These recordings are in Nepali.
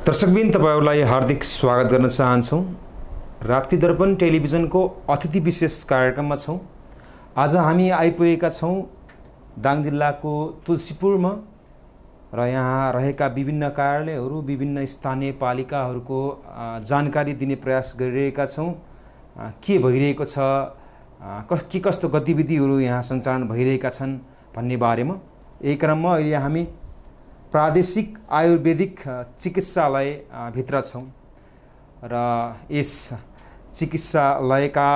दर्शकबिन तपाईहरुलाई हार्दिक स्वागत गर्न चाहन्छौं। राप्ती दर्पण टेलिभिजनको अतिथि विशेष कार्यक्रममा छौं। आज हामी आइपुगेका छौं दाङ जिल्लाको तुलसीपुरमा र यहाँ रहेका विभिन्न कार्यालयहरू, विभिन्न स्थानीय पालिकाहरूको जानकारी दिने प्रयास गरिरहेका छौं। के भइरहेको छ, के कस्तो गतिविधिहरू यहाँ सञ्चालन भइरहेका छन् भन्ने बारेमा। यही क्रममा अहिले हामी प्रादेशिक आयुर्वेदिक चिकित्सालय भित्र छौं र यस चिकित्सालयका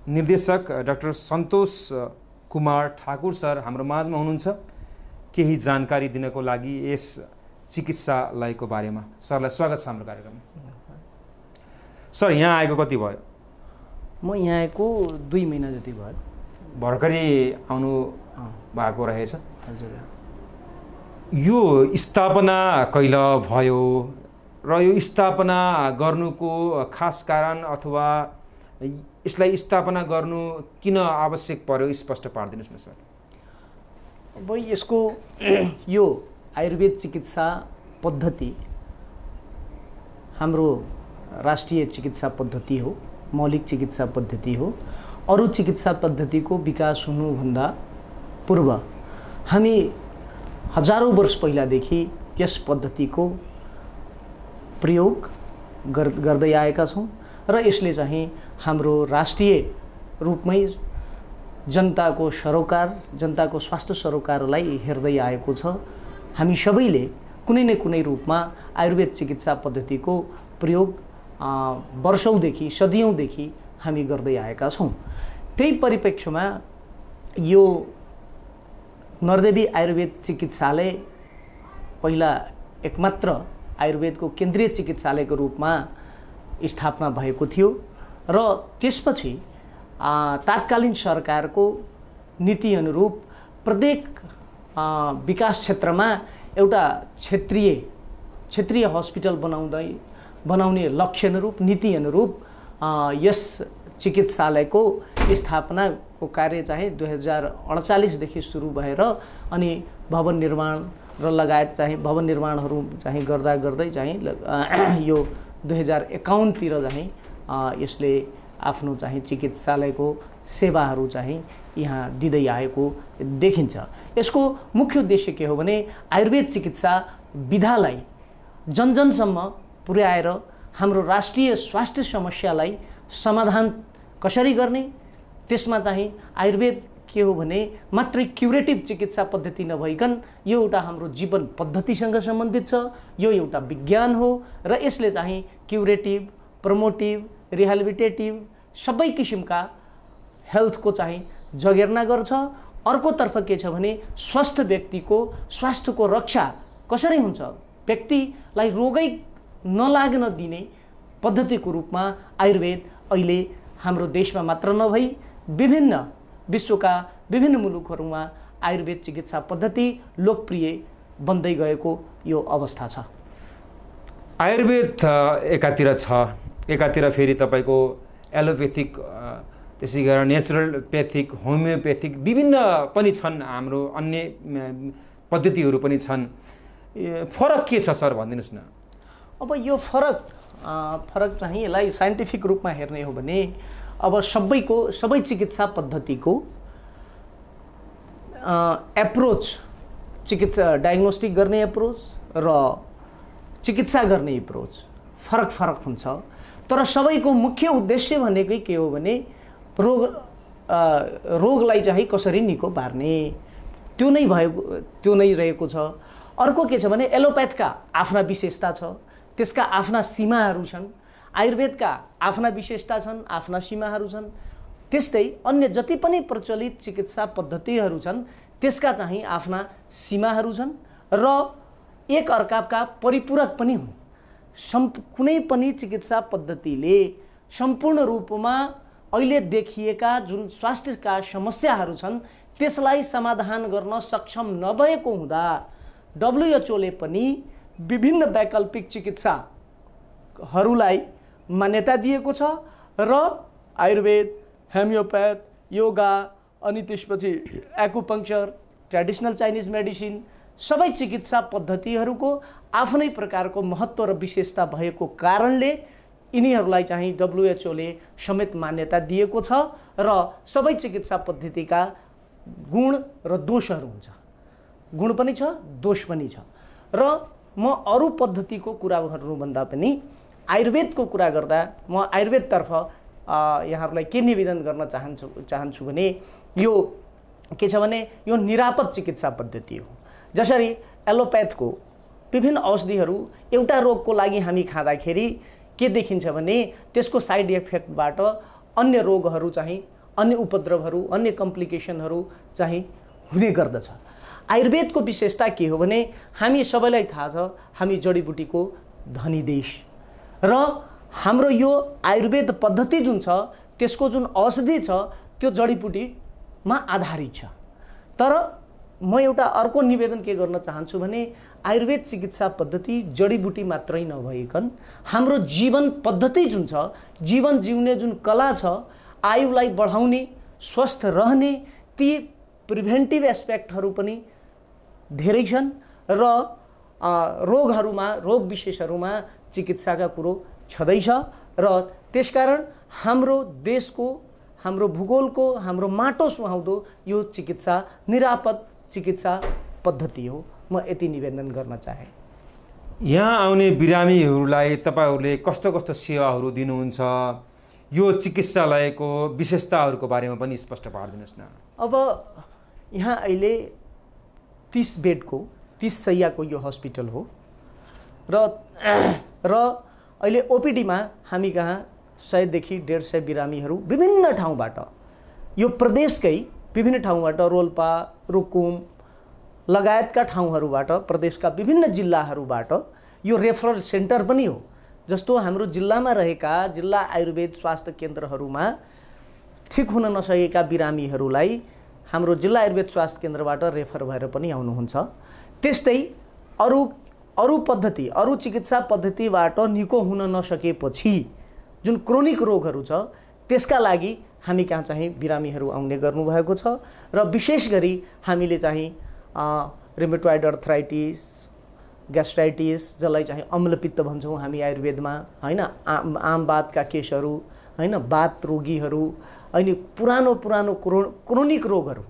निर्देशक डाक्टर सन्तोष कुमार ठाकुर सर हाम्रो माझमा हुनुहुन्छ केही जानकारी दिनको लागि यस चिकित्सालयको बारेमा। सरलाई स्वागत छ हाम्रो कार्यक्रममा। सर, यहाँ आएको कति भयो? म यहाँ आएको 2 महिना जति भयो। भर्खरै आउनु भएको रहेछ। हजुर। यो स्थापना कहिले भयो र यो स्थापना गर्नुको खास कारण अथवा यसलाई स्थापना गर्नु किन आवश्यक पर्यो स्पष्ट पार्दिनुस् न सर। अब यसको यो आयुर्वेद चिकित्सा पद्धति हाम्रो राष्ट्रिय चिकित्सा पद्धति हो, मौलिक चिकित्सा पद्धति हो। अरु चिकित्सा पद्धतिको विकास हुनुभन्दा पूर्व हामी हजारौं वर्ष पहिलादेखि यस पद्धतिको प्रयोग गर्दै आएका छौं र यसले चाहिँ हाम्रो राष्ट्रिय रूपमै जनताको सरोकार, जनताको स्वास्थ्य सरोकारलाई हेर्दै आएको छ। हामी सबैले कुनै न कुनै रूपमा आयुर्वेद चिकित्सा पद्धतिको प्रयोग वर्षौंदेखि, सदियौंदेखि हामी गर्दै आएका छौं। त्यही परिप्रेक्ष्यमा यो नरदेवी आयुर्वेद चिकित्सालय पहिला एकमात्र आयुर्वेदको केन्द्रीय चिकित्सालयको रूपमा स्थापना भएको थियो र त्यसपछि तत्कालीन सरकारको नीति अनुरूप प्रत्येक विकास क्षेत्रमा एउटा क्षेत्रीय हस्पिटल बनाउने लक्ष्य अनुरूप, नीति अनुरूप यस चिकित्सालयको स्थापनाको कार्य चाहिँ 2048 देखि सुरु भएर अनि भवन निर्माण र लगायत चाहिँ भवन निर्माणहरू चाहिँ गर्दै चाहिँ यो 2051 तिर चाहिँ यसले आफ्नो चाहिँ चिकित्सालयको सेवाहरू चाहिँ यहाँ दिँदै आएको देखिन्छ। यसको मुख्य उद्देश्य के हो भने आयुर्वेद चिकित्सा विधालाई जनजनसम्म पुर्याएर हाम्रो राष्ट्रिय स्वास्थ्य समस्यालाई समाधान कसरी गर्ने, त्यसमा चाहिँ आयुर्वेद के हो भने मात्रै क्युरेटिभ चिकित्सा पद्धति नभइकन यो एउटा हाम्रो जीवन पद्धतिसँग सम्बन्धित छ। यो एउटा विज्ञान हो र यसले चाहिँ क्युरेटिभ, प्रमोटिभ, रिहेबिलिटेटिभ सबै किसिमका हेल्थको चाहिँ जगेर्ना गर्छ। अर्कोतर्फ के छ भने स्वस्थ व्यक्तिको स्वास्थ्यको रक्षा कसरी हुन्छ, व्यक्तिलाई रोगै नलाग्न दिने पद्धतिको रूपमा आयुर्वेद अहिले हाम्रो देशमा मात्र नभई विभिन्न विश्वका विभिन्न मुलुकहरूमा आयुर्वेद चिकित्सा पद्धति लोकप्रिय बन्दै गएको यो अवस्था छ। आयुर्वेद एकातिर छ, एकातिर फेरि तपाईको एलोपेथिक, त्यसै गरेर नेचुरलपेथिक, होमियोपेथिक विभिन्न पनि छन्, हाम्रो अन्य पद्धतिहरू पनि छन्। फरक के छ सर भनिदिनुस् न। अब यो फरक चाहिँ यसलाई साइन्टिफिक रूपमा हेर्ने हो भने अब सबै चिकित्सा पद्धतिको एप्रोच, चिकित्सा डायग्नोस्टिक गर्ने एप्रोच र चिकित्सा गर्ने एप्रोच फरक हुन्छ। तर सबैको मुख्य उद्देश्य भनेकै के हो भने रोगलाई चाहिँ कसरी निको पार्ने, त्यो नै रहेको छ। अर्को के छ भने एलोप्याथका आफ्ना विशेषता छ, त्यसका आफ्ना सीमाहरू छन्। आयुर्वेदका आफ्ना विशेषता छन्, आफ्ना सीमाहरू छन्। त्यस्तै अन्य जति पनि प्रचलित चिकित्सा पद्धतिहरू छन् त्यसका चाहिँ आफ्ना सीमाहरू छन् र एक अर्काका परिपूरक पनि हुन्। कुनै पनि चिकित्सा पद्धतिले सम्पूर्ण रूपमा अहिले देखिएका जुन स्वास्थ्यका समस्याहरू छन् त्यसलाई समाधान गर्न सक्षम नभएको हुँदा WHO ले पनि विभिन्न वैकल्पिक चिकित्साहरूलाई मान्यता दिएको छ र आयुर्वेद, होमियोप्याथ, योगा अनि त्यसपछि एक्युपङ्क्चर, ट्रेडिसनल चाइनिज मेडिसिन सबै चिकित्सा पद्धतिहरूको आफ्नै प्रकारको महत्त्व र विशेषता भएको कारणले यिनीहरूलाई चाहिँ WHO ले समेत मान्यता दिएको छ र सबै चिकित्सा पद्धतिका गुण र दोषहरू हुन्छ। गुण पनि छ, दोष पनि छ। र म अरू पद्धतिको कुरा गर्नुभन्दा पनि आयुर्वेदको कुरा गर्दा म आयुर्वेदतर्फ यहाँहरूलाई के निवेदन गर्न चाहन्छु भने यो के छ भने यो निरापद चिकित्सा पद्धति हो। जसरी एलोप्याथको विभिन्न औषधिहरू एउटा रोगको लागि हामी खाँदाखेरि के देखिन्छ भने त्यसको साइड इफेक्टबाट अन्य रोगहरू चाहिँ, अन्य उपद्रवहरू, अन्य कम्प्लिकेसनहरू चाहिँ हुने गर्दछ। आयुर्वेदको विशेषता के हो भने हामी सबैलाई थाहा छ हामी जडीबुटीको धनी देश र हाम्रो यो आयुर्वेद पद्धति जुन छ त्यसको जुन औषधि छ त्यो जडीबुटीमा आधारित छ। तर म एउटा अर्को निवेदन के गर्न चाहन्छु भने आयुर्वेद चिकित्सा पद्धति जडीबुटी मात्रै नभइकन हाम्रो जीवन पद्धति जुन छ, जीवन जिउने जुन कला छ, आयुलाई बढाउने, स्वस्थ रहने ती प्रिभेन्टिभ एस्पेक्टहरू पनि धेरै छन् र रोगहरूमा, रोग विशेषहरूमा चिकित्साका कुरो छँदैछ र त्यसकारण हाम्रो देशको, हाम्रो भूगोलको, हाम्रो माटो सुहाउँदो यो चिकित्सा निरापद चिकित्सा पद्धति हो। म यति निवेदन गर्न चाहे। यहाँ आउने बिरामीहरूलाई तपाईहरूले कस्तो कस्तो सेवाहरू दिनुहुन्छ, यो चिकित्सालयको विशेषताहरूको बारेमा पनि स्पष्ट पारिदिनुहोस् न। अब यहाँ अहिले 30 बेडको, 30 शैय्याको यो हस्पिटल हो र अहिले ओपिडीमा हामी कहाँ 100 देखि 150 बिरामीहरू विभिन्न ठाउँबाट, यो प्रदेशकै विभिन्न ठाउँबाट, रोल्पा, रुकुम लगायतका ठाउँहरूबाट, प्रदेशका विभिन्न जिल्लाहरूबाट यो रेफरल सेन्टर पनि हो। जस्तो हाम्रो जिल्लामा रहेका जिल्ला आयुर्वेद स्वास्थ्य केन्द्रहरूमा ठिक हुन नसकेका बिरामीहरूलाई हाम्रो जिल्ला आयुर्वेद स्वास्थ्य केन्द्रबाट रेफर भएर पनि आउनुहुन्छ। त्यस्तै अरू पद्धति, अरू चिकित्सा पद्धतिबाट निको हुन नसकेपछि जुन क्रोनिक रोगहरू छ त्यसका लागि हामी कहाँ चाहिँ बिरामीहरू आउने गर्नुभएको छ र विशेष गरी हामीले चाहिँ रिमेटोइड अर्थराइटिस, ग्यास्ट्राइटिस, जसलाई चाहिँ अम्लपित्त भन्छौँ हामी आयुर्वेदमा, हैन, आम बातका केसहरू, हैन, बात रोगीहरू, अनि पुरानो क्रोनिक रोगहरू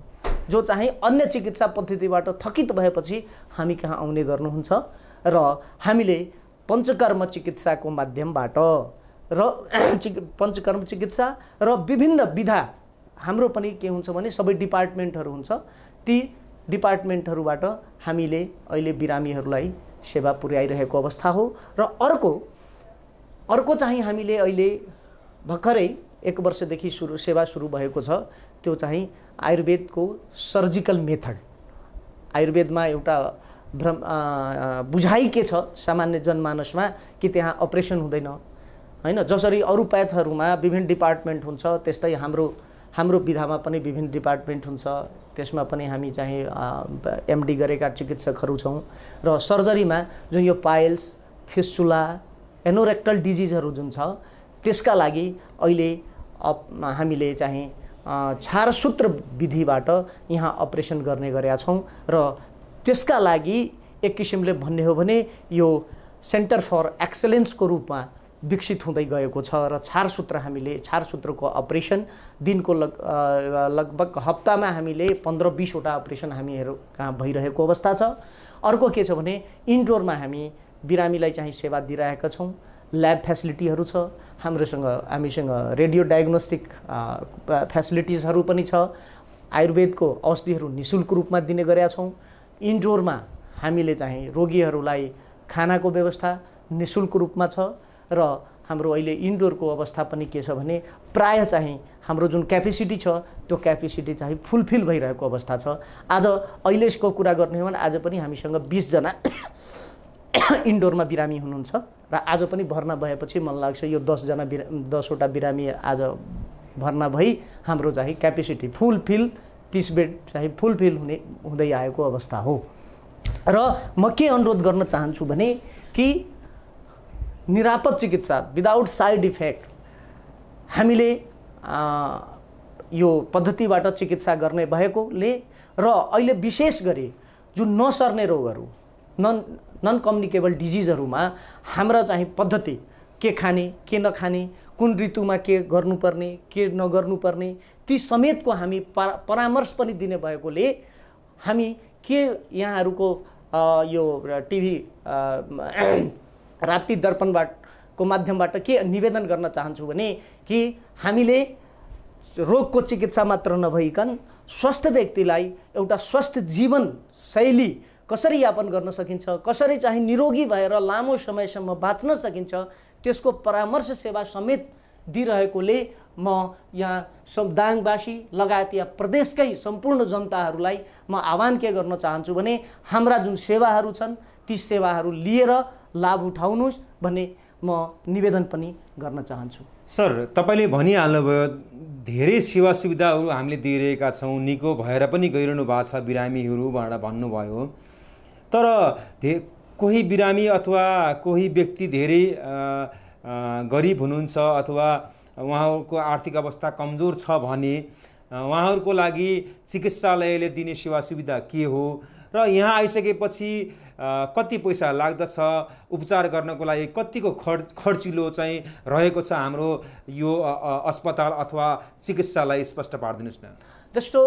जो चाहिँ अन्य चिकित्सा पद्धतिबाट थकित भएपछि हामी कहाँ आउने गर्नुहुन्छ र हामीले पञ्चकर्म चिकित्साको माध्यमबाट र पञ्चकर्म चिकित्सा र विभिन्न विधा हाम्रो पनि के हुन्छ भने सबै डिपार्टमेन्टहरू हुन्छ। ती डिपार्टमेन्टहरूबाट हामीले अहिले बिरामीहरूलाई सेवा पुर्याइरहेको अवस्था हो। र अर्को चाहिँ हामीले अहिले भर्खरै 1 वर्षदेखि सेवा सुरु भएको छ, त्यो चाहिँ आयुर्वेदको सर्जिकल मेथड। आयुर्वेदमा एउटा बुझाइ के छ सामान्य जनमानसमा कि त्यहाँ अपरेसन हुँदैन, हैन, जसरी अरू प्याथहरूमा विभिन्न डिपार्टमेन्ट हुन्छ त्यस्तै हाम्रो विधामा पनि विभिन्न डिपार्टमेन्ट हुन्छ। त्यसमा पनि हामी चाहिँ एमडी गरेका चिकित्सकहरू छौँ र सर्जरीमा जुन यो पाइल्स, फिस्चुला, एनोरेक्टल डिजिजहरू जुन छ त्यसका लागि अहिले हामीले चाहिँ छारसूत्र विधिबाट यहाँ अपरेसन गर्ने गरेका छौँ र त्यसका लागि एक किसिमले भन्ने हो भने यो सेन्टर फर एक्सलेन्सको रूपमा विकसित हुँदै गएको छ र छारसूत्रको अपरेसन दिनको लगभग हप्तामा हामीले 15-20 वटा अपरेसन हामीहरू कहाँ भइरहेको अवस्था छ। अर्को के छ भने इन्डोरमा हामी बिरामीलाई चाहिँ सेवा दिइरहेका छौँ। ल्याब फेसिलिटीहरू छ हामीसँग रेडियो डायग्नोस्टिक फेसिलिटिजहरू पनि छ। आयुर्वेदको औषधिहरू निःशुल्क रूपमा दिने गरेका छौँ। इन्डोरमा हामीले चाहिँ रोगीहरूलाई खानाको व्यवस्था निःशुल्क रूपमा छ र हाम्रो अहिले इन्डोरको अवस्था पनि के छ भने प्राय चाहिँ हाम्रो जुन क्यापेसिटी छ त्यो क्यापेसिटी चाहिँ फुलफिल भइरहेको अवस्था छ। आज अहिलेको कुरा गर्ने हो भने आज पनि हामीसँग 20 जना इन्डोरमा बिरामी हुनुहुन्छ र आज पनि भर्ना भएपछि मलाई लाग्छ यो 10 वटा बिरामी आज भर्ना भई हाम्रो चाहिँ क्यापेसिटी फुलफिल 30 बेड चाहिँ फुलफिल हुँदै आएको अवस्था हो। र म के अनुरोध गर्न चाहन्छु भने कि निरापद चिकित्सा विदाउट साइड इफेक्ट हामीले यो पद्धतिबाट चिकित्सा गर्ने भएकोले र अहिले विशेष गरी जुन नसर्ने रोगहरू नन कम्युनिकेबल डिजिजहरूमा हाम्रा चाहिँ पद्धति के खाने के नखाने कुन ऋतुमा के गर्नुपर्ने के नगर्नुपर्ने ती समेतको हामी परामर्श पनि दिने भएकोले हामी के यहाँहरूको यो टिभी राप्ती दर्पणको माध्यमबाट के निवेदन गर्न चाहन्छु भने कि हामीले रोगको चिकित्सा मात्र नभइकन स्वस्थ व्यक्तिलाई एउटा स्वस्थ जीवन शैली कसरी यापन गर्न सकिन्छ, कसरी चाहिँ निरोगी भएर लामो समयसम्म बाँच्न सकिन्छ त्यसको परामर्श सेवा समेत दिइरहेकोले म यहाँ सब दाङवासी लगायत या प्रदेशकै सम्पूर्ण जनताहरूलाई म आह्वान के गर्न चाहन्छु भने हाम्रा जुन सेवाहरू छन् ती सेवाहरू लिएर लाभ उठाउनुहोस् भन्ने म निवेदन पनि गर्न चाहन्छु। सर, तपाईँले भनिहाल्नुभयो धेरै सेवा सुविधाहरू हामीले दिइरहेका छौँ, निको भएर पनि गइरहनु भएको छ बिरामीहरू भनेर भन्नुभयो। तर कोही बिरामी अथवा कोही व्यक्ति धेरै गरिब हुनुहुन्छ अथवा उहाँहरूको आर्थिक अवस्था कमजोर छ भने उहाँहरूको लागि चिकित्सालयले दिने सेवा सुविधा के हो र यहाँ आइसकेपछि कति पैसा लाग्दछ, उपचार गर्नको लागि कतिको खर्चिलो चाहिँ रहेको छ हाम्रो यो अस्पताल अथवा चिकित्सालय, स्पष्ट पारिदिनुहोस् न। जस्तो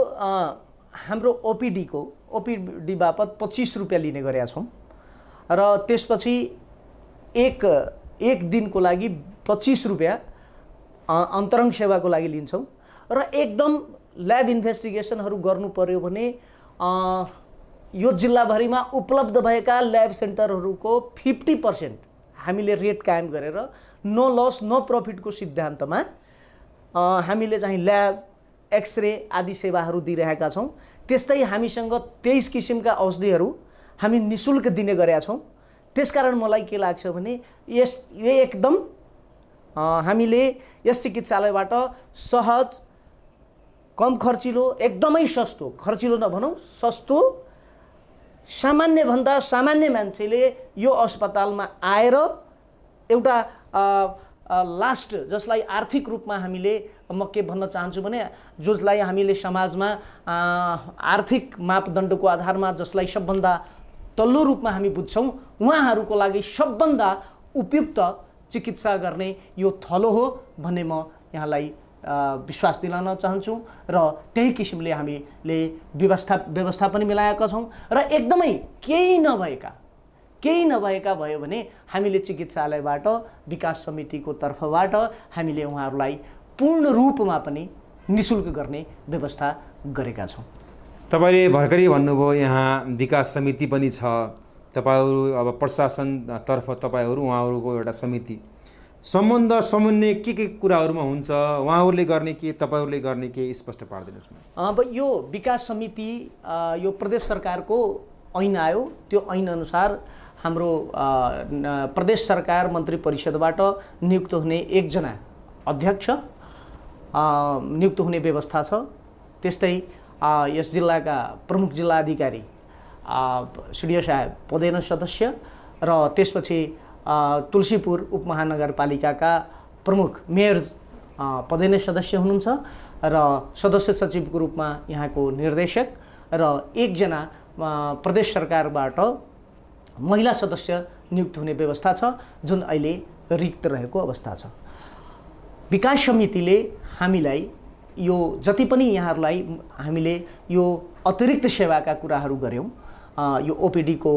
हाम्रो ओपिडी बापत 25 रुपियाँ लिने गरेका छौँ र त्यसपछि एक दिनको लागि 25 रुपियाँ अन्तरङ्ग सेवाको लागि लिन्छौँ र एकदम ल्याब इन्भेस्टिगेसनहरू गर्नु पर्यो भने यो जिल्लाभरिमा उपलब्ध भएका ल्याब सेन्टरहरूको 50% हामीले रेट कायम गरेर नो लस नो प्रफिटको सिद्धान्तमा हामीले चाहिँ ल्याब एक्सरे आदि सेवाहरू दिइरहेका छौँ। त्यस्तै हामीसँग 23 किसिमका औषधिहरू हामी निःशुल्क दिने गरेका छौँ। त्यसकारण मलाई के लाग्छ भने यो एकदम हामीले यस चिकित्सालयबाट सहज, कम खर्चिलो, एकदमै सस्तो, खर्चिलो नभनौँ सस्तो, सामान्यभन्दा सामान्य मान्छेले यो अस्पतालमा आएर एउटा लास्ट जसलाई आर्थिक रूपमा हामीले म के भन्न चाहन्छु भने जसलाई हामीले समाजमा आर्थिक मापदण्डको आधारमा जसलाई सबभन्दा तल्लो रूपमा हामी बुझ्छौँ उहाँहरूको लागि सबभन्दा उपयुक्त चिकित्सा गर्ने यो थलो हो भन्ने म यहाँलाई विश्वास दिलाउन चाहन्छु र त्यही किसिमले हामीले व्यवस्था पनि मिलाएका छौँ र एकदमै केही नभएका भयो भने हामीले चिकित्सालयबाट विकास समितिको तर्फबाट हामीले उहाँहरूलाई पूर्ण रूपमा पनि निःशुल्क गर्ने व्यवस्था गरेका छौँ। तपाईँले भर्खरै भन्नुभयो यहाँ विकास समिति पनि छ, तपाईँहरू अब प्रशासनतर्फ तपाईँहरू उहाँहरूको एउटा समिति सम्बन्ध समन्वय के कुराहरूमा हुन्छ, उहाँहरूले गर्ने के तपाईँहरूले गर्ने के स्पष्ट पारिदिनुहोस् न। अब यो विकास समिति यो प्रदेश सरकारको ऐन आयो, त्यो ऐन अनुसार हाम्रो प्रदेश सरकार मन्त्री परिषदबाट नियुक्त हुने एकजना अध्यक्ष नियुक्त हुने व्यवस्था छ। त्यस्तै यस जिल्लाका प्रमुख जिल्ला अधिकारी सिडिओ साहेब पदेन सदस्य र त्यसपछि तुलसीपुर उपमहानगरपालिकाका प्रमुख मेयर पदेन सदस्य हुनुहुन्छ र सदस्य सचिवको रूपमा यहाँको निर्देशक र एकजना प्रदेश सरकारबाट महिला सदस्य नियुक्त हुने व्यवस्था छ जुन अहिले रिक्त रहेको अवस्था छ। विकास समितिले हामीलाई यो जति पनि यहाँहरूलाई हामीले यो अतिरिक्त सेवाका कुराहरू गऱ्यौँ, यो ओपिडीको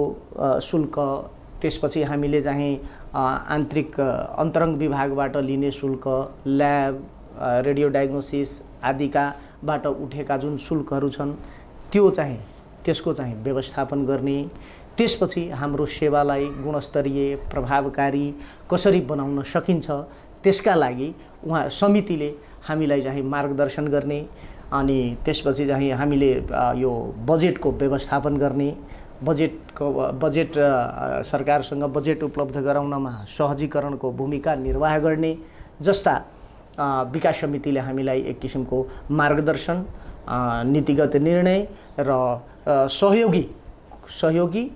शुल्क, त्यसपछि हामीले चाहिँ आन्तरिक अन्तरङ्ग विभागबाट लिने शुल्क, ल्याब, रेडियो डायग्नोसिस आदिकाबाट उठेका जुन शुल्कहरू छन् त्यसको चाहिँ व्यवस्थापन गर्ने, त्यसपछि हाम्रो सेवालाई गुणस्तरीय प्रभावकारी कसरी बनाउन सकिन्छ त्यसका लागि उहाँ समितिले हामीलाई चाहिँ मार्गदर्शन गर्ने, अनि त्यसपछि चाहिँ हामीले यो बजेटको व्यवस्थापन गर्ने, बजेट सरकारसँग बजेट उपलब्ध गराउनमा सहजीकरणको भूमिका निर्वाह गर्ने जस्ता विकास समितिले हामीलाई एक किसिमको मार्गदर्शन, नीतिगत निर्णय र सहयोगी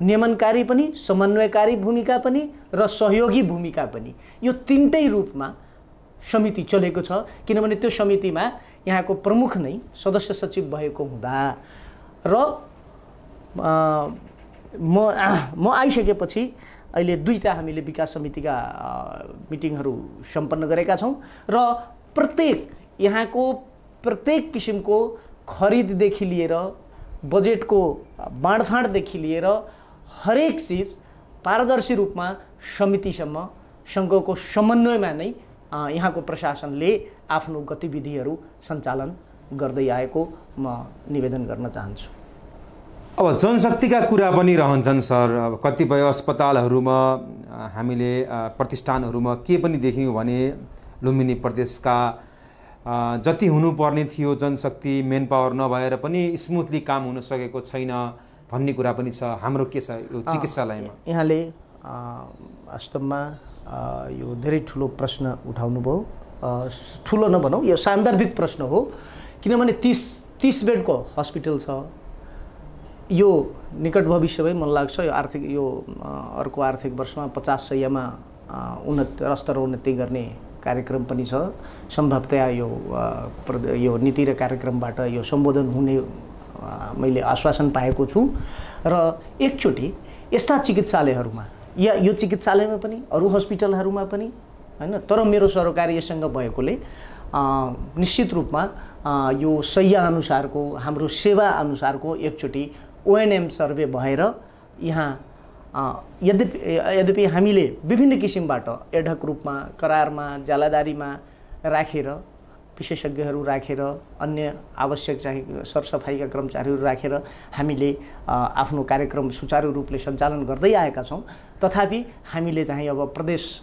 नियमनकारी पनि, समन्वयकारी भूमिका पनि र सहयोगी भूमिका पनि, यो तीनटै रूपमा समिति चलेको छ। किनभने त्यो समितिमा यहाँको प्रमुख नै सदस्य सचिव भएको हुँदा र म आइसकेपछि अहिले 2टा हामीले विकास समितिका मिटिङहरू सम्पन्न गरेका छौँ र यहाँको प्रत्येक किसिमको खरिददेखि लिएर बजेटको बाँडफाँडदेखि लिएर हरेक चिज पारदर्शी रूपमा समितिसम्म सङ्घको समन्वयमा नै यहाँको प्रशासनले आफ्नो गतिविधिहरू सञ्चालन गर्दै आएको म निवेदन गर्न चाहन्छु। अब जनशक्तिका कुरा पनि रहन्छन् सर। अब कतिपय अस्पतालहरूमा हामीले प्रतिष्ठानहरूमा के पनि देख्यौँ भने लुम्बिनी प्रदेशका जति हुनुपर्ने थियो जनशक्ति मेन पावर नभएर पनि स्मुथली काम हुन सकेको छैन भन्ने कुरा पनि छ। हाम्रो के छ यो चिकित्सालयमा? यहाँले वास्तवमा यो धेरै ठुलो प्रश्न उठाउनु भयो। ठुलो नभनौँ, यो सान्दर्भिक प्रश्न हो, किनभने 30 बेडको हस्पिटल छ। यो निकट भविष्यमै मलाई लाग्छ यो अर्को आर्थिक वर्षमा 50 शय्यामा उन्नति गर्ने कार्यक्रम पनि छ। सम्भवतया यो नीति र कार्यक्रमबाट यो सम्बोधन हुने मैले आश्वासन पाएको छु। र एकचोटि यस्ता चिकित्सालयहरूमा या यो चिकित्सालयमा पनि अरू हस्पिटलहरूमा पनि हैन, तर मेरो सरकारी यससँग भएकोले निश्चित रूपमा यो शय्या अनुसारको हाम्रो सेवा अनुसारको एकचोटि ओएनएम सर्वे भएर यहाँ यद्यपि हामीले विभिन्न किसिमबाट एडहक रूपमा करारमा जालादारीमा राखेर विशेषज्ञहरू राखेर अन्य आवश्यक चाहिँ सरसफाइका कर्मचारीहरू राखेर हामीले आफ्नो कार्यक्रम सुचारू रूपले सञ्चालन गर्दै आएका छौँ। तथापि हामीले चाहिँ अब प्रदेश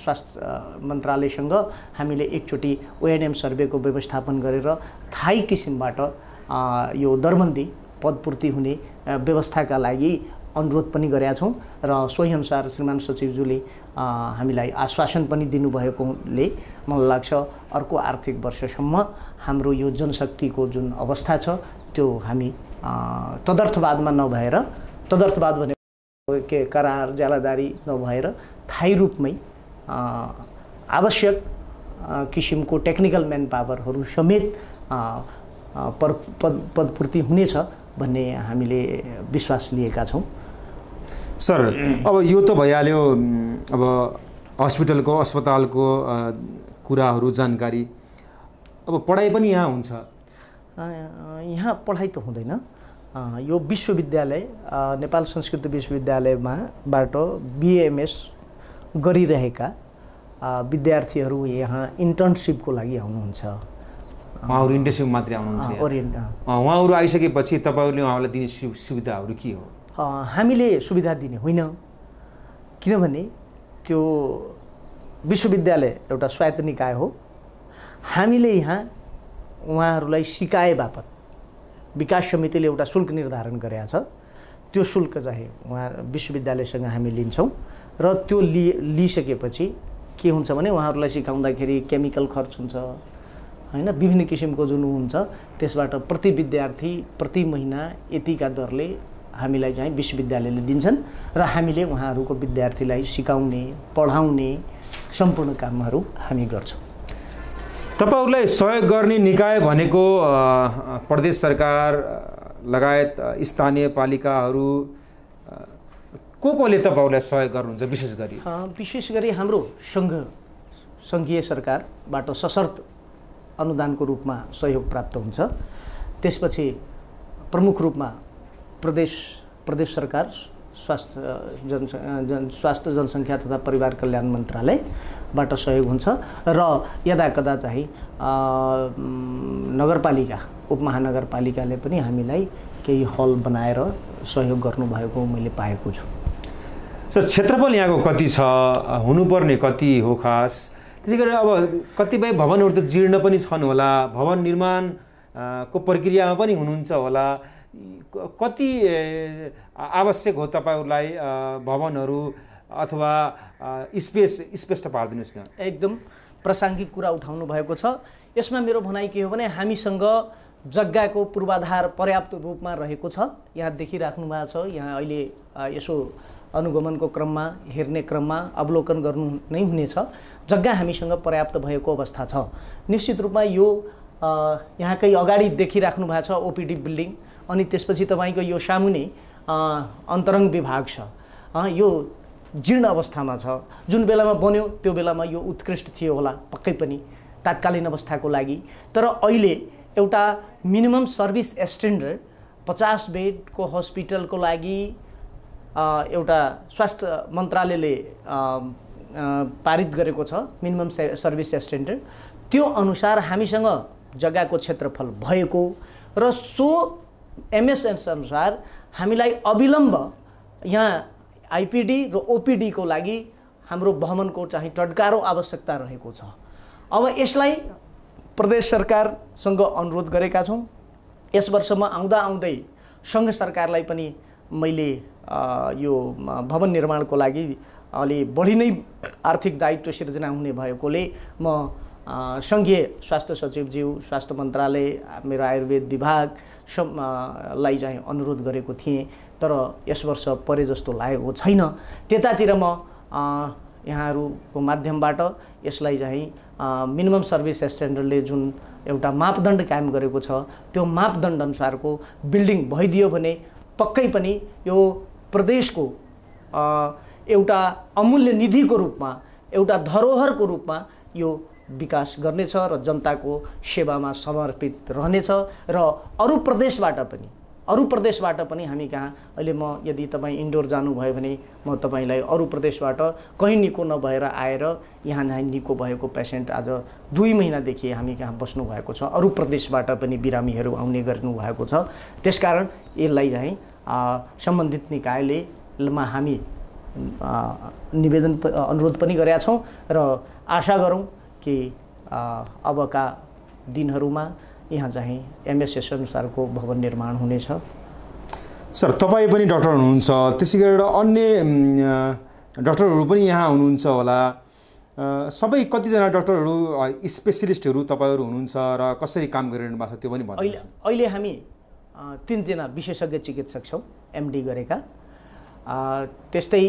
स्वास्थ्य मन्त्रालयसँग हामीले एकचोटि ओएनएम सर्वेको व्यवस्थापन गरेर थाई किसिमबाट यो दरबन्दी पदपूर्ति हुने व्यवस्थाका लागि अनुरोध पनि गरेका छौँ र सोही अनुसार श्रीमान सचिवज्यूले हामीलाई आश्वासन पनि दिनुभएकोले मलाई लाग्छ अर्को आर्थिक वर्षसम्म हाम्रो यो जनशक्तिको जुन अवस्था छ त्यो हामी तदर्थवादमा नभएर, तदर्थवाद भनेको के करार जालादारी नभएर थाई रूपमै आवश्यक किसिमको टेक्निकल म्यान पावरहरू समेत पदपूर्ति हुनेछ भन्ने हामीले विश्वास लिएका छौँ। सर, अब यो त भइहाल्यो अब हस्पिटलको अस्पतालको कुराहरू जानकारी। अब पढाइ पनि यहाँ हुन्छ? यहाँ पढाइ त हुँदैन। यो विश्वविद्यालय नेपाल संस्कृत विश्वविद्यालयबाट बिएमएस गरिरहेका विद्यार्थीहरू यहाँ इन्टर्नसिपको लागि आउनुहुन्छ। उहाँहरू इन्टर्नसिप मात्रै आउनुहुन्छ? उहाँहरू आइसकेपछि तपाईँहरूले उहाँलाई दिने सुविधाहरू के हो? हामीले सुविधा दिने होइन, किनभने त्यो विश्वविद्यालय एउटा स्वायत्त निकाय हो। हामीले यहाँ उहाँहरूलाई सिकाए बापत विकास समितिले एउटा शुल्क निर्धारण गरेका छ। त्यो शुल्क चाहिँ उहाँ विश्वविद्यालयसँग हामी लिन्छौँ र त्यो लिइसकेपछि के हुन्छ भने उहाँहरूलाई सिकाउँदाखेरि केमिकल खर्च हुन्छ हैन, विभिन्न किसिमको जुन हुन्छ त्यसबाट प्रति विद्यार्थी प्रति महिना यतिका दरले हामीलाई चाहिँ विश्वविद्यालयले दिन्छन् र हामीले उहाँहरूको विद्यार्थीलाई सिकाउने पढाउने सम्पूर्ण कामहरू हामी गर्छौँ। तपाईहरूलाई सहयोग गर्ने निकाय भनेको प्रदेश सरकार लगायत स्थानीय पालिकाहरू कोले तपाईहरूलाई सहयोग गर्नुहुन्छ? विशेष गरी हाम्रो सङ्घीय सरकारबाट सशर्त अनुदानको रूपमा सहयोग प्राप्त हुन्छ। त्यसपछि प्रमुख रूपमा प्रदेश सरकार स्वास्थ्य जनसङ्ख्या तथा परिवार कल्याण मन्त्रालयबाट सहयोग हुन्छ र यदाकदा चाहिँ नगरपालिका उपमहानगरपालिकाले पनि हामीलाई केही हल बनाएर सहयोग गर्नुभएको मैले पाएको छु। सर, क्षेत्रफल यहाँको कति छ, हुनुपर्ने कति हो खास? त्यसै गरी अब कतिपय भवनहरू त जीर्ण पनि छन् होला, भवन निर्माण को प्रक्रियामा पनि हुनुहुन्छ होला, कति आवश्यक हो तपाईहरूलाई भवनहरू अथवा स्पेस त पारिदिनुहोस् न। एकदम प्रासङ्गिक कुरा उठाउनु भएको छ। यसमा मेरो भनाइ के हो भने हामीसँग जग्गाको पूर्वाधार पर्याप्त रूपमा रहेको छ। यहाँ देखिराख्नु भएको छ, यहाँ अहिले यसो अनुगमनको क्रममा हेर्ने क्रममा अवलोकन गर्नु नै हुनेछ। जग्गा हामीसँग पर्याप्त भएको अवस्था छ। निश्चित रूपमा यो यहाँकै अगाडि देखिराख्नु भएको छ ओपिडी बिल्डिङ, अनि त्यसपछि तपाईँको यो सामुने अन्तरङ्ग विभाग छ यो जीर्ण अवस्थामा छ। जुन बेलामा बन्यो त्यो बेलामा यो उत्कृष्ट थियो होला पक्कै पनि तात्कालीन अवस्थाको लागि। तर अहिले एउटा मिनिमम सर्भिस स्ट्यान्डर्ड 50 बेडको हस्पिटलको लागि एउटा स्वास्थ्य मन्त्रालयले पारित गरेको छ मिनिमम सर्भिस स्ट्यान्डर्ड। त्यो अनुसार हामीसँग जग्गाको क्षेत्रफल भएको र सो एमएसएस अनुसार हामीलाई अविलम्ब यहाँ आइपिडी र ओपिडी को लागि हाम्रो भवनको चाहिँ टड्कारो आवश्यकता रहेको छ। अब यसलाई प्रदेश सरकारसँग अनुरोध गरेका छौँ। यस वर्षमा आउँदै सङ्घ सरकारलाई पनि मैले यो भवन निर्माणको लागि अलि बढी नै आर्थिक दायित्व सिर्जना हुने भएकोले म सङ्घीय स्वास्थ्य सचिवज्यू, स्वास्थ्य मन्त्रालय, मेरो आयुर्वेद विभाग लाई चाहिँ अनुरोध गरेको थिएँ। तर यस वर्ष परे जस्तो लागेको छैन। त्यतातिर म यहाँहरूको माध्यमबाट यसलाई चाहिँ मिनिमम सर्भिस स्ट्यान्डर्डले जुन एउटा मापदण्ड कायम गरेको छ त्यो मापदण्ड अनुसारको बिल्डिङ भइदियो भने पक्कै पनि यो प्रदेशको एउटा अमूल्य निधिको रूपमा, एउटा धरोहरको रूपमा यो विकास गर्नेछ र जनताको सेवामा समर्पित रहनेछ। र अरू प्रदेशबाट पनि हामी कहाँ अहिले म यदि तपाईँ इन्डोर जानुभयो भने म तपाईँलाई अरू प्रदेशबाट कहीँ निको नभएर आएर यहाँ निको भएको पेसेन्ट आज 2 महिनादेखि हामी कहाँ बस्नु भएको छ। अरू प्रदेशबाट पनि बिरामीहरू आउने गर्नु भएको छ। त्यसकारण यसलाई चाहिँ सम्बन्धित निकायले हामी निवेदन अनुरोध पनि गरेका छौँ र आशा गरौँ कि अबका दिनहरूमा यहाँ चाहिँ एमएसएस अनुसारको भवन निर्माण हुनेछ। सर, तपाईँ पनि डाक्टर हुनुहुन्छ, त्यसै गरेर अन्य डाक्टरहरू पनि यहाँ हुनुहुन्छ होला। सबै कतिजना डाक्टरहरू स्पेसलिस्टहरू तपाईँहरू हुनुहुन्छ र कसरी काम गरिरहनु भएको छ त्यो पनि भन्नुहोस्। अहिले हामी 3 जना विशेषज्ञ चिकित्सक छौँ एमडी गरेका। त्यस्तै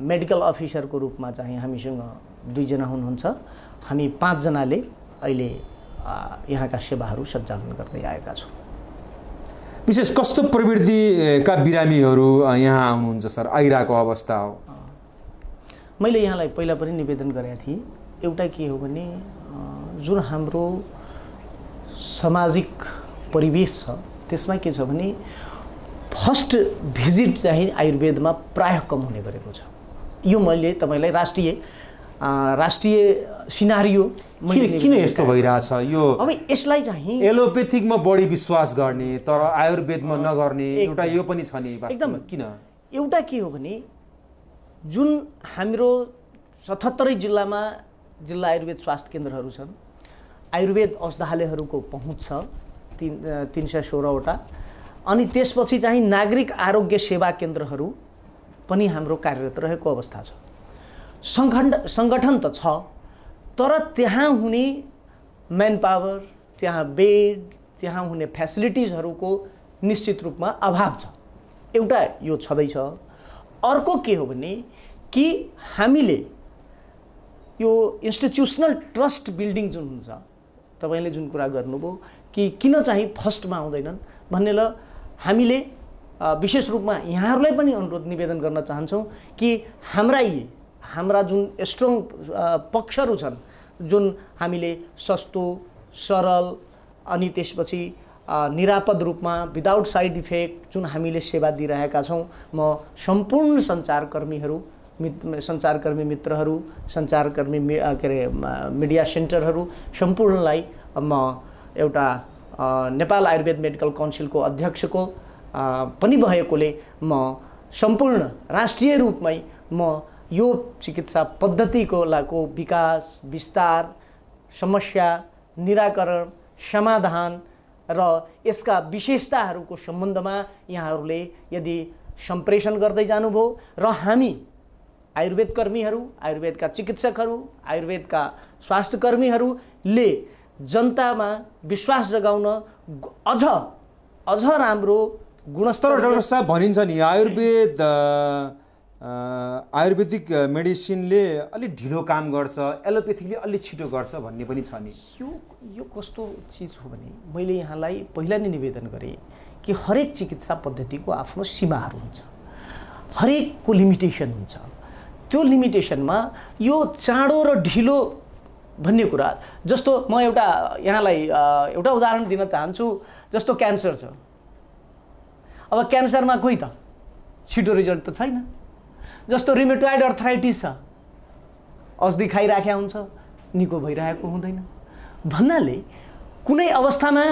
मेडिकल अफिसरको रूपमा चाहिँ हामीसँग 2 जना हुनुहुन्छ। हामी 5 जनाले अहिले यहाँका सेवाहरू सञ्चालन गर्दै आएका छौँ। विशेष कस्तो प्रवृत्तिका बिरामीहरू यहाँ आउनुहुन्छ सर? आइरहेको अवस्था हो? मैले यहाँलाई पहिला पनि निवेदन गरेका थिएँ। एउटा के हो भने जुन हाम्रो सामाजिक परिवेश छ त्यसमा के छ भने फर्स्ट भिजिट चाहिँ आयुर्वेदमा प्रायः कम हुने गरेको छ। यो मैले तपाईँलाई राष्ट्रिय सिनारियो किन यस्तो भइरहेछ? यो अब यसलाई चाहिँ एलोपेथिकमा बढी विश्वास गर्ने तर आयुर्वेदमा नगर्ने एउटा यो पनि छ नि वास्तवमा? किन? एउटा के हो भने जुन हाम्रो 77 जिल्लामा जिल्ला आयुर्वेद स्वास्थ्य केन्द्रहरू छन्, आयुर्वेद औषधालयहरूको पहुँच छ 316वटा। अनि त्यसपछि चाहिँ नागरिक आरोग्य सेवा केन्द्रहरू पनि हाम्रो कार्यरत रहेको अवस्था छ। सङ्गठन त छ तर त्यहाँ हुने म्यान पावर, त्यहाँ बेड, त्यहाँ हुने फेसिलिटिजहरूको निश्चित रूपमा अभाव छ। एउटा यो छँदैछ। अर्को के हो भने कि हामीले यो इन्स्टिट्युसनल ट्रस्ट बिल्डिङ जुन हुन्छ, तपाईँले जुन कुरा गर्नुभयो कि किन चाहिँ फर्स्टमा आउँदैनन् भन्नेलाई हामीले विशेष रूपमा यहाँहरूलाई पनि अनुरोध निवेदन गर्न चाहन्छौँ कि हाम्रा जुन स्ट्रङ पक्षहरू छन्, जुन हामीले सस्तो, सरल अनि त्यसपछि निरापद रूपमा विदाउट साइड इफेक्ट जुन हामीले सेवा दिइरहेका छौँ, म सम्पूर्ण सञ्चारकर्मी मित्रहरू, सञ्चारकर्मी के अरे मिडिया सेन्टरहरू सम्पूर्णलाई म एउटा नेपाल आयुर्वेद मेडिकल काउन्सिलको अध्यक्षको पनि भएकोले म सम्पूर्ण राष्ट्रिय रूपमै म यो चिकित्सा पद्धतिको विकास, विस्तार, समस्या निराकरण, समाधान र यसका विशेषताहरूको सम्बन्धमा यहाँहरूले यदि सम्प्रेषण गर्दै जानुभयो र हामी आयुर्वेद कर्मीहरू, आयुर्वेदका चिकित्सकहरू, आयुर्वेदका स्वास्थ्य कर्मीहरूले जनतामा विश्वास जगाउन अझ राम्रो गुणस्तर। डाक्टर साहब भनिन्छ नि आयुर्वेदिक मेडिसिनले अलि ढिलो काम गर्छ, एलोपेथीले अलि छिटो गर्छ भन्ने पनि छ नि। यो कस्तो चिज हो भने मैले यहाँलाई पहिला नै निवेदन गरेँ कि हरेक चिकित्सा पद्धतिको आफ्नो सीमाहरू हुन्छ, हरेकको लिमिटेसन हुन्छ। त्यो लिमिटेसनमा यो चाँडो र ढिलो भन्ने कुरा, जस्तो म यहाँलाई एउटा उदाहरण दिन चाहन्छु। जस्तो क्यान्सर छ, अब क्यान्सरमा खोइ त छिटो रिजल्ट त छैन। जस्तो रिमेटोइड अर्थराइटिस छ, औषधि खाइराखेका हुन्छ, निको भइरहेको हुँदैन। भन्नाले कुनै अवस्थामा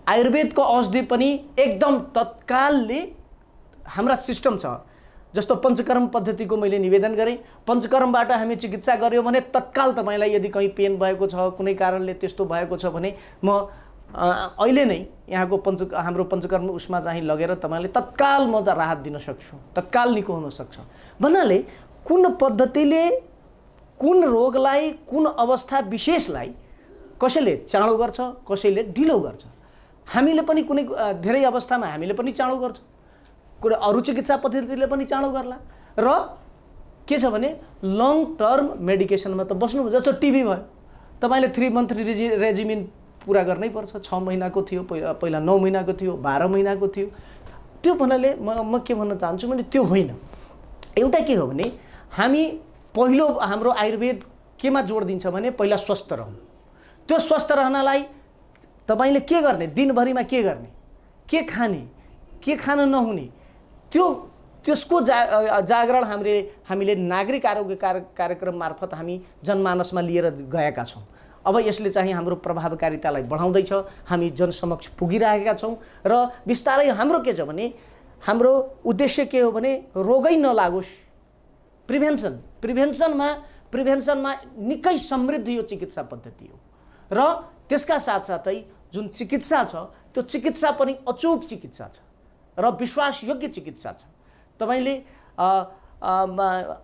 आयुर्वेदको औषधि पनि एकदम तत्कालले हाम्रा सिस्टम छ। जस्तो पञ्चकर्म पद्धतिको मैले निवेदन गरेँ, पञ्चकर्मबाट हामी चिकित्सा गऱ्यौँ भने तत्काल तपाईँलाई यदि कहीँ पेन भएको छ, कुनै कारणले त्यस्तो भएको छ भने म अहिले नै यहाँको हाम्रो पञ्चकर्म उसमा चाहिँ लगेर तपाईँले तत्काल म राहत दिन सक्छु, तत्काल निको हुन सक्छ। भन्नाले कुन पद्धतिले कुन रोगलाई, कुन अवस्था विशेषलाई कसैले चाँडो गर्छ, कसैले ढिलो गर्छ। हामीले पनि कुनै धेरै अवस्थामा हामीले पनि चाँडो गर्छौँ, कुनै अरू चिकित्सा पद्धतिले पनि चाँडो गर्ला। र के छ भने लङ टर्म मेडिकेसनमा त बस्नु, जस्तो टिबी भयो, तपाईँले 3 मन्थ रेजिमिन पुरा गर्नै पर्छ। 6 महिनाको थियो पहिला, 9 महिनाको थियो, 12 महिनाको थियो। त्यो भन्नाले म के भन्न चाहन्छु भने त्यो होइन। एउटा के हो भने हामी पहिलो हाम्रो आयुर्वेद केमा जोड दिन्छ भने पहिला स्वस्थ रहनु। त्यो स्वस्थ रहनलाई तपाईले के गर्ने, दिनभरिमा के गर्ने, के खाने, के खान नहुने, त्यसको जागरण हामीले नागरिक आरोग्य कार्यक्रम मार्फत हामी जनमानसमा लिएर गएका छौँ। अब यसले चाहिँ हाम्रो प्रभावकारितालाई बढाउँदैछ, हामी जनसमक्ष पुगिरहेका छौँ। र बिस्तारै हाम्रो के छ भने हाम्रो उद्देश्य के हो भने रोगै नलागोस्, प्रिभेन्सनमा निकै समृद्ध यो चिकित्सा पद्धति हो। र त्यसका साथसाथै जुन चिकित्सा छ त्यो चिकित्सा पनि अचूक चिकित्सा छ र विश्वासयोग्य चिकित्सा छ। तपाईले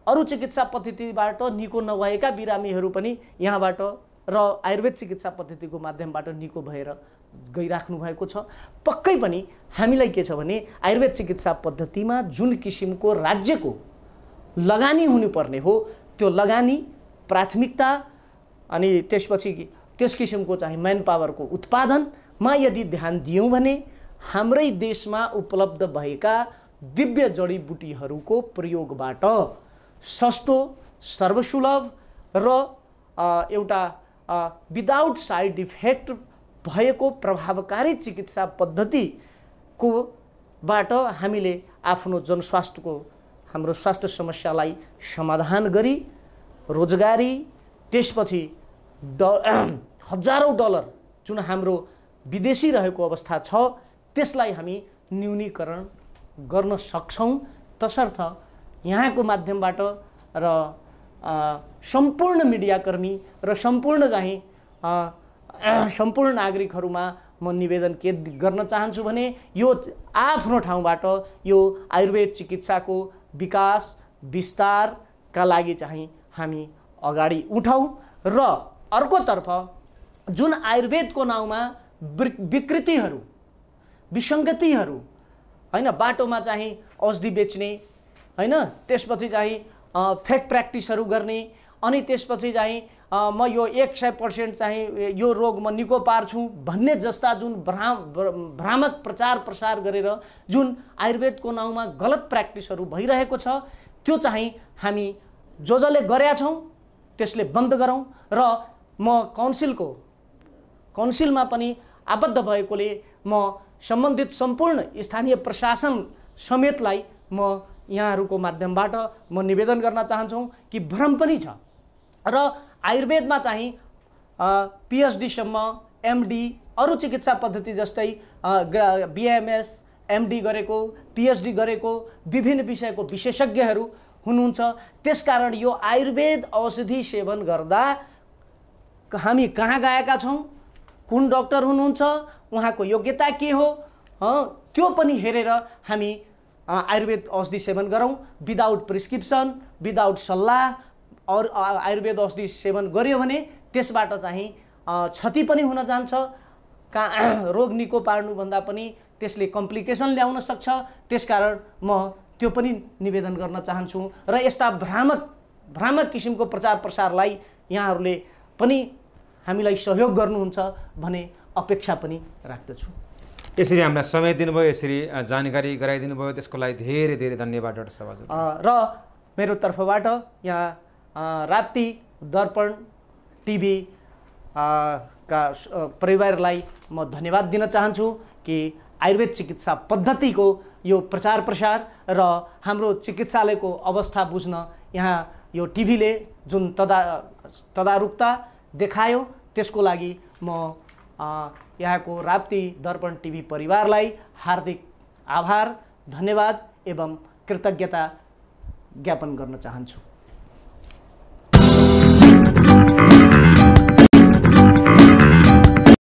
अरू चिकित्सा पद्धतिबाट निको नभएका बिरामीहरू पनि यहाँबाट र आयुर्वेद चिकित्सा पद्धतिको माध्यमबाट निको भएर गइराख्नु भएको छ। पक्कै पनि हामीलाई के छ भने आयुर्वेद चिकित्सा पद्धतिमा जुन किसिमको राज्यको लगानी हुनुपर्ने हो त्यो लगानी, प्राथमिकता अनि त्यसपछि त्यस किसिमको चाहिँ म्यान पावरको उत्पादनमा यदि ध्यान दियौँ भने हाम्रै देशमा उपलब्ध भएका दिव्य जडीबुटीहरूको प्रयोगबाट सस्तो, सर्वसुलभ र एउटा विदाउट साइड इफेक्ट भएको प्रभावकारी चिकित्सा पद्धतिको बाट हामीले आफ्नो जनस्वास्थ्यको हाम्रो स्वास्थ्य समस्यालाई समाधान गरी रोजगारी, त्यसपछि हजारौं डलर जुन हाम्रो विदेशी रहेको अवस्था छ त्यसलाई हामी न्यूनीकरण गर्न सक्छौं। तसर्थ यहाँको माध्यमबाट र सम्पूर्ण मिडियाकर्मी र सम्पूर्ण चाहिँ सम्पूर्ण नागरिकहरूमा म निवेदन के गर्न चाहन्छु भने यो आफ्नो ठाउँबाट यो आयुर्वेद चिकित्साको विकास विस्तारका लागि चाहिँ हामी अगाडि उठौं र अर्कोतर्फ जुन आयुर्वेदको नाउँमा विकृतिहरू, विसंगतिहरू हैन, बाटोमा चाहिँ औषधि बेच्ने हैन, त्यसपछि चाहिँ फेक प्र्याक्टिसहरू गर्ने, अनि त्यसपछि चाहिँ म यो 100% चाहिँ यो रोग म निको पार्छु भन्ने जस्ता जुन भ्रामक प्रचार प्रसार गरेर जुन आयुर्वेदको नाउँमा गलत प्र्याक्टिसहरू भइरहेको छ त्यो चाहिँ हामी जसले गरेका छौं त्यसले बन्द गरौं। र म काउन्सिलमा पनि आबद्ध भएकोले म सम्बन्धित सम्पूर्ण स्थानीय प्रशासन समेतलाई म यहाँहरूको माध्यमबाट म निवेदन गर्न चाहन्छु कि भ्रम पनि छ र आयुर्वेदमा चाहिँ पीएचडी सम्म, एमडी, अरू चिकित्सा पद्धति जस्तै बीएमएस, एमडी गरेको, पीएचडी गरेको विभिन्न विषयको विशेषज्ञहरू हुनुहुन्छ। त्यसकारण यो आयुर्वेद औषधि सेवन गर्दा हामी कहाँ गएका छौं, कुन डाक्टर हुनुहुन्छ, उहाँको योग्यता के हो, त्यो पनि हेरेर हामी आयुर्वेद औषधि सेवन गरौं। विदाउट प्रिस्क्रिप्सन, विदाउट सल्लाह और आयुर्वेद औषधि सेवन गर्यो भने त्यसबाट चाहिँ क्षति पनि हुन जान्छ। रोग निको पार्नु भन्दा पनि त्यसले कम्प्लिकेसन ल्याउन सक्छ। त्यसकारण म त्यो पनि निवेदन गर्न चाहन्छु र यस्ता भ्रामक किसिमको प्रचार प्रसारलाई यहाँहरूले पनि हामीलाई सहयोग गर्नुहुन्छ भने अपेक्षा पनि राख्दछु। यसरी हामीलाई समय दिनुभयो, यसरी जानकारी गराइदिनु भयो, त्यसको लागि धेरै धेरै धन्यवाद डाक्टर साहब हजुर। र मेरो तर्फबाट यहाँ राप्ती दर्पण टिभी का परिवारलाई म धन्यवाद दिन चाहन्छु कि आयुर्वेद चिकित्सा पद्धतिको यो प्रचार प्रसार र हाम्रो चिकित्सालयको अवस्था बुझ्न यहाँ यो टिभीले जुन तदारुकता देखायो त्यसको लागि म यहाँको राप्ती दर्पण टिभी परिवारलाई हार्दिक आभार, धन्यवाद एवं कृतज्ञता ज्ञापन गर्न चाहन्छु।